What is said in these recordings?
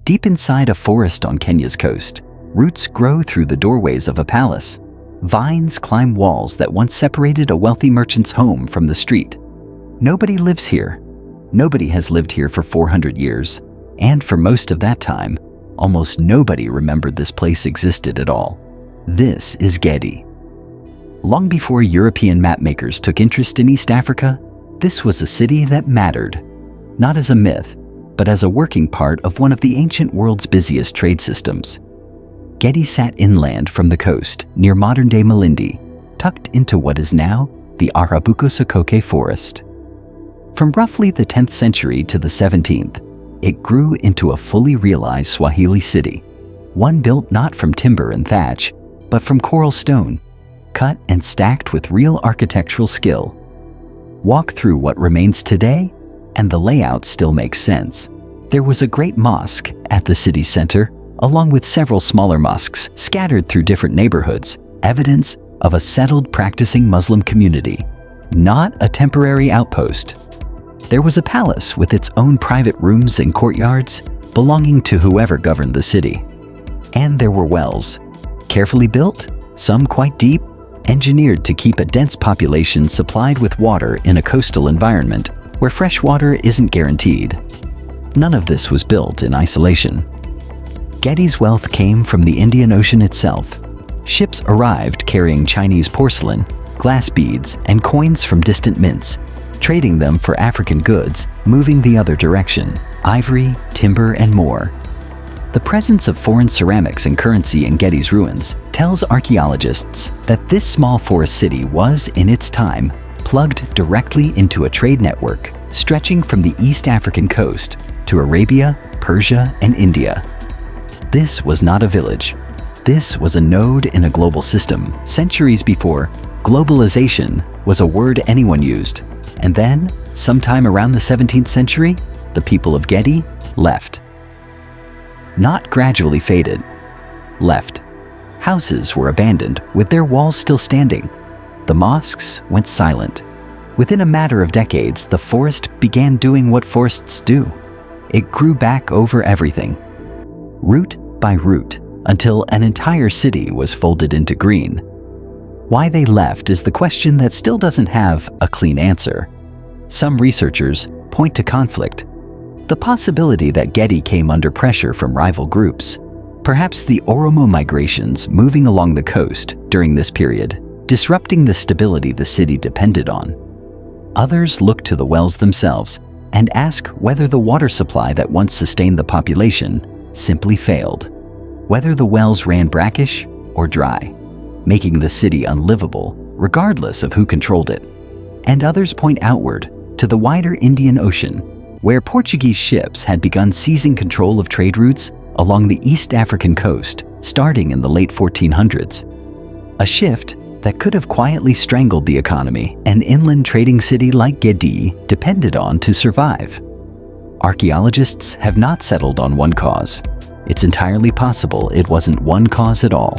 Deep inside a forest on Kenya's coast, roots grow through the doorways of a palace. Vines climb walls that once separated a wealthy merchant's home from the street. Nobody lives here. Nobody has lived here for 400 years, and for most of that time, almost nobody remembered this place existed at all. This is Gedi. Long before European mapmakers took interest in East Africa, this was a city that mattered, not as a myth, but as a working part of one of the ancient world's busiest trade systems. Gedi sat inland from the coast near modern-day Malindi, tucked into what is now the Arabuko-Sokoke forest. From roughly the 10th century to the 17th, it grew into a fully realized Swahili city, one built not from timber and thatch, but from coral stone, cut and stacked with real architectural skill. Walk through what remains today, and the layout still makes sense. There was a great mosque at the city center, along with several smaller mosques scattered through different neighborhoods, evidence of a settled practicing Muslim community, not a temporary outpost. There was a palace with its own private rooms and courtyards, belonging to whoever governed the city. And there were wells, carefully built, some quite deep, engineered to keep a dense population supplied with water in a coastal environment where fresh water isn't guaranteed. None of this was built in isolation. Gedi's wealth came from the Indian Ocean itself. Ships arrived carrying Chinese porcelain, glass beads, and coins from distant mints, trading them for African goods, moving the other direction, ivory, timber, and more. The presence of foreign ceramics and currency in Gedi's ruins tells archaeologists that this small forest city was, in its time, plugged directly into a trade network stretching from the East African coast to Arabia, Persia, and India. This was not a village. This was a node in a global system, centuries before globalization was a word anyone used. And then, sometime around the 17th century, the people of Gedi left. Not gradually faded, left. Houses were abandoned with their walls still standing. The mosques went silent. Within a matter of decades, the forest began doing what forests do. It grew back over everything, root by root, until an entire city was folded into green. Why they left is the question that still doesn't have a clean answer. Some researchers point to conflict, the possibility that Gedi came under pressure from rival groups, perhaps the Oromo migrations moving along the coast during this period, disrupting the stability the city depended on. Others look to the wells themselves and ask whether the water supply that once sustained the population simply failed, whether the wells ran brackish or dry, making the city unlivable regardless of who controlled it. And others point outward to the wider Indian Ocean, where Portuguese ships had begun seizing control of trade routes along the East African coast starting in the late 1400s. A shift that could have quietly strangled the economy an inland trading city like Gedi depended on to survive. Archaeologists have not settled on one cause. It's entirely possible it wasn't one cause at all.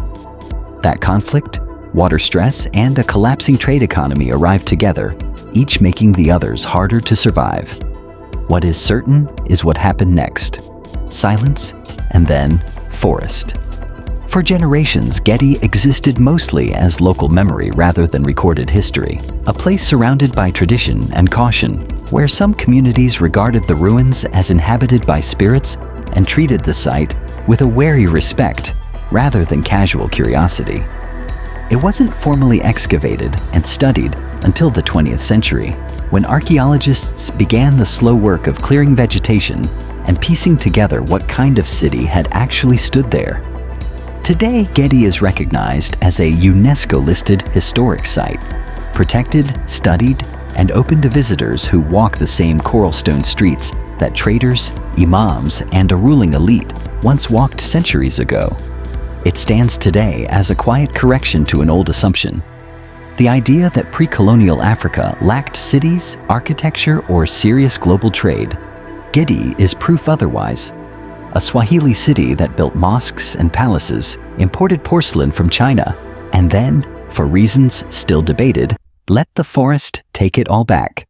That conflict, water stress, and a collapsing trade economy arrived together, each making the others harder to survive. What is certain is what happened next. Silence, and then forest. For generations, Gedi existed mostly as local memory rather than recorded history, a place surrounded by tradition and caution, where some communities regarded the ruins as inhabited by spirits and treated the site with a wary respect rather than casual curiosity. It wasn't formally excavated and studied until the 20th century, when archaeologists began the slow work of clearing vegetation and piecing together what kind of city had actually stood there. Today, Gedi is recognized as a UNESCO-listed historic site, protected, studied, and open to visitors who walk the same coral stone streets that traders, imams, and a ruling elite once walked centuries ago. It stands today as a quiet correction to an old assumption: the idea that pre-colonial Africa lacked cities, architecture, or serious global trade. Gedi is proof otherwise. A Swahili city that built mosques and palaces, imported porcelain from China, and then, for reasons still debated, let the forest take it all back.